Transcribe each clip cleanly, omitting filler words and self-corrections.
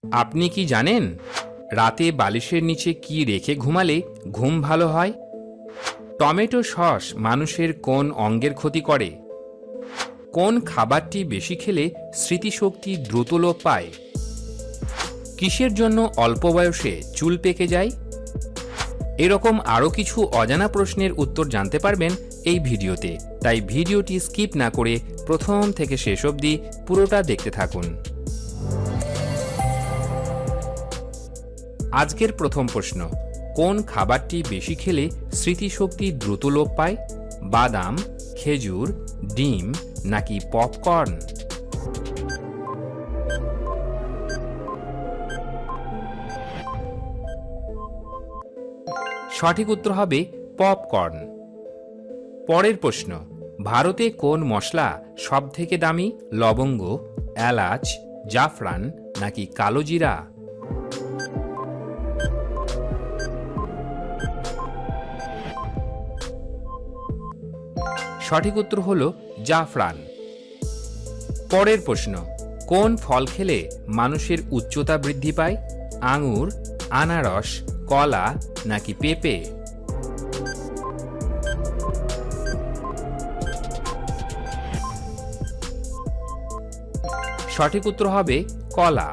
আপনি কি জানেন রাতে বালিশের নিচে কি রেখে ঘুমালে ঘুম ভালো হয়? টমেটো সস মানুষের কোন অঙ্গের ক্ষতি করে? কোন খাবারটি বেশি খেলে স্মৃতিশক্তি দ্রুত লোপ পায়? কিসের জন্য অল্প বয়সে চুল পেকে যায়? এরকম আরও কিছু অজানা প্রশ্নের উত্তর জানতে পারবেন এই ভিডিওতে, তাই ভিডিওটি স্কিপ না করে প্রথম থেকে শেষ অবধি পুরোটা দেখতে থাকুন। আজকের প্রথম প্রশ্ন, কোন খাবারটি বেশি খেলে স্মৃতিশক্তি দ্রুত লোপ পায়? বাদাম, খেজুর, ডিম নাকি পপকর্ন? সঠিক উত্তর হবে পপকর্ন। পরের প্রশ্ন, ভারতে কোন মশলা সবথেকে দামি? লবঙ্গ, এলাচ, জাফরান নাকি কালো জিরা? সঠিক উত্তর হল জাফরান। পরের প্রশ্ন, কোন ফল খেলে মানুষের উচ্চতা বৃদ্ধি পায়? আঙুর, আনারস, কলা নাকি পেঁপে? সঠিক উত্তর হবে কলা।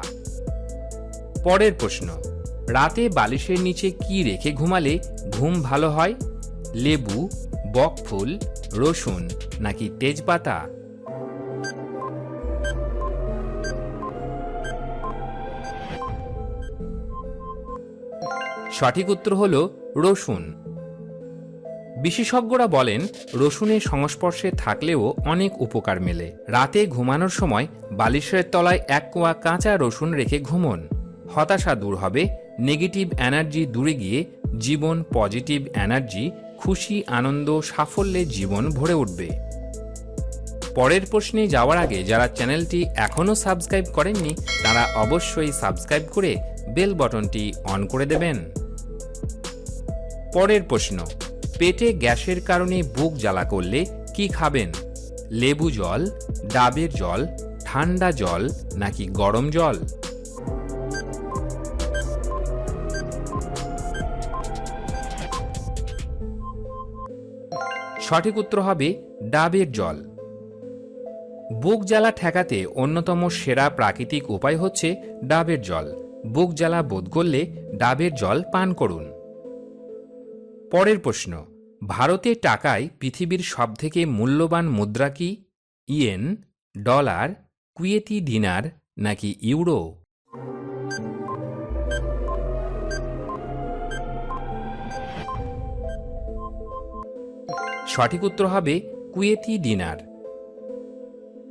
পরের প্রশ্ন, রাতে বালিশের নিচে কি রেখে ঘুমালে ঘুম ভালো হয়? লেবু, বকফুল, রসুন নাকি তেজপাতা? সঠিক উত্তর হল রসুন। বিশেষজ্ঞরা বলেন রসুনের সংস্পর্শে থাকলেও অনেক উপকার মেলে। রাতে ঘুমানোর সময় বালিশের তলায় এক কোয়া কাঁচা রসুন রেখে ঘুমন। হতাশা দূর হবে, নেগেটিভ এনার্জি দূরে গিয়ে জীবন পজিটিভ এনার্জি, খুশি, আনন্দ, সাফল্যে জীবন ভরে উঠবে। পরের প্রশ্নে যাওয়ার আগে যারা চ্যানেলটি এখনও সাবস্ক্রাইব করেননি তারা অবশ্যই সাবস্ক্রাইব করে বেল বাটনটি অন করে দেবেন। পরের প্রশ্ন, পেটে গ্যাসের কারণে বুক জ্বালা করলে কি খাবেন? লেবু জল, ডাবের জল, ঠান্ডা জল নাকি গরম জল? সঠিক উত্তর হবে ডাবের জল। বুক জ্বালা ঠেকাতে অন্যতম সেরা প্রাকৃতিক উপায় হচ্ছে ডাবের জল। বুক জ্বালা বোধ করলে ডাবের জল পান করুন। পরের প্রশ্ন, ভারতের টাকায় পৃথিবীর সবথেকে মূল্যবান মুদ্রা কি? ইয়েন, ডলার, কুয়েতি দিনার নাকি ইউরো? সঠিক উত্তর হবে কুয়েতি দিনার।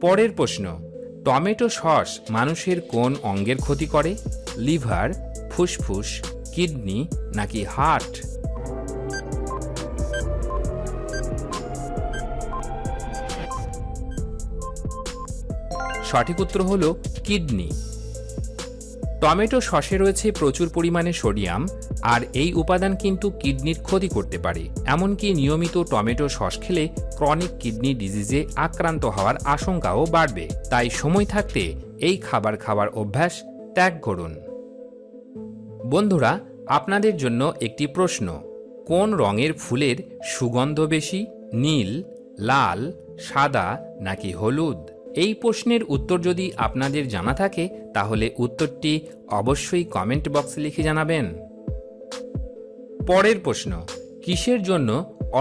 পরের প্রশ্ন, টমেটো সস মানুষের কোন অঙ্গের ক্ষতি করে? লিভার, ফুসফুস, কিডনি নাকি হার্ট? সঠিক উত্তর হল কিডনি। টমেটো সসে রয়েছে প্রচুর পরিমাণে সোডিয়াম, আর এই উপাদান কিন্তু কিডনির ক্ষতি করতে পারে। এমনকি নিয়মিত টমেটো সস খেলে ক্রনিক কিডনি ডিজিজে আক্রান্ত হওয়ার আশঙ্কাও বাড়বে। তাই সময় থাকতে এই খাবার খাওয়ার অভ্যাস ত্যাগ করুন। বন্ধুরা, আপনাদের জন্য একটি প্রশ্ন, কোন রঙের ফুলের সুগন্ধ বেশি? নীল, লাল, সাদা নাকি হলুদ? এই প্রশ্নের উত্তর যদি আপনাদের জানা থাকে তাহলে উত্তরটি অবশ্যই কমেন্ট বক্সে লিখে জানাবেন। পরের প্রশ্ন, কিসের জন্য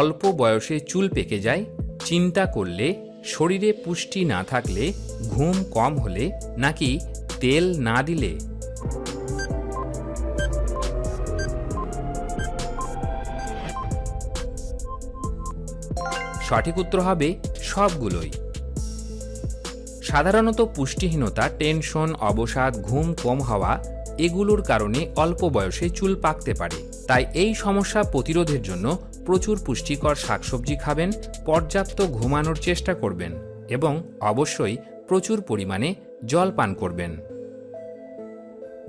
অল্প বয়সে চুল পেকে যায়? চিন্তা করলে, শরীরে পুষ্টি না থাকলে, ঘুম কম হলে নাকি তেল না দিলে? সঠিক উত্তর হবে সবগুলোই। সাধারণত পুষ্টিহীনতা, টেনশন, অবসাদ, ঘুম কম হওয়া এগুলোর কারণে অল্প বয়সে চুল পাকতে পারে। তাই এই সমস্যা প্রতিরোধের জন্য প্রচুর পুষ্টিকর শাকসবজি খাবেন, পর্যাপ্ত ঘুমানোর চেষ্টা করবেন এবং অবশ্যই প্রচুর পরিমাণে জল পান করবেন।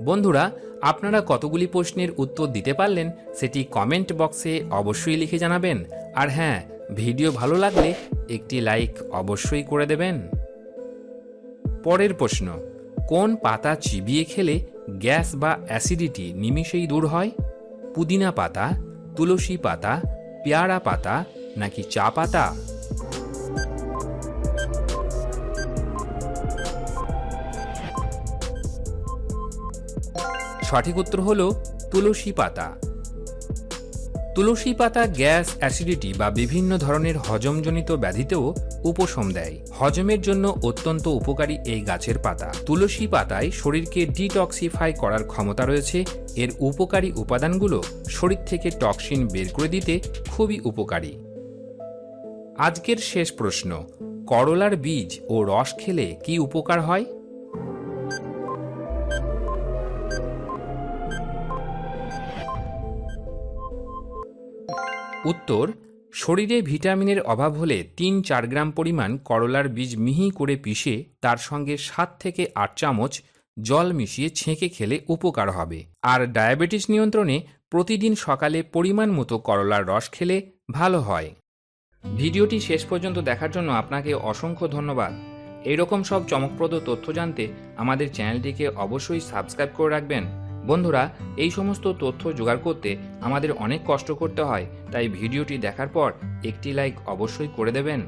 বন্ধুরা, আপনারা কতগুলি প্রশ্নের উত্তর দিতে পারলেন সেটি কমেন্ট বক্সে অবশ্যই লিখে জানাবেন। আর হ্যাঁ, ভিডিও ভালো লাগলে একটি লাইক অবশ্যই করে দেবেন। পরের প্রশ্ন, কোন পাতা চিবিয়ে খেলে গ্যাস বা অ্যাসিডিটি নিমিষেই দূর হয়? পুদিনা পাতা, তুলসী পাতা, পেয়ারা পাতা নাকি চা পাতা? সঠিক উত্তর হল তুলসী পাতা। তুলসী পাতা গ্যাস, অ্যাসিডিটি বা বিভিন্ন ধরনের হজমজনিত ব্যাধিতেও উপশম দেয়। হজমের জন্য অত্যন্ত উপকারী এই গাছের পাতা। তুলসী পাতায় শরীরকে ডিটক্সিফাই করার ক্ষমতা রয়েছে। এর উপকারী উপাদানগুলো শরীর থেকে টক্সিন বের করে দিতে খুবই উপকারী। আজকের শেষ প্রশ্ন, করলার বীজ ও রস খেলে কি উপকার হয়? উত্তর, শরীরে ভিটামিনের অভাব হলে ৩-৪ গ্রাম পরিমাণ করলার বীজ মিহি করে পিষে তার সঙ্গে ৭ থেকে ৮ চামচ জল মিশিয়ে ছেঁকে খেলে উপকার হবে। আর ডায়াবেটিস নিয়ন্ত্রণে প্রতিদিন সকালে পরিমাণ মতো করলার রস খেলে ভালো হয়। ভিডিওটি শেষ পর্যন্ত দেখার জন্য আপনাকে অসংখ্য ধন্যবাদ। এইরকম সব চমকপ্রদ তথ্য জানতে আমাদের চ্যানেলটিকে অবশ্যই সাবস্ক্রাইব করে রাখবেন। বন্ধুরা, এই সমস্ত তথ্য জোগাড় করতে আমাদের অনেক কষ্ট করতে হয়, তাই ভিডিওটি দেখার পর একটি লাইক অবশ্যই করে দেবেন।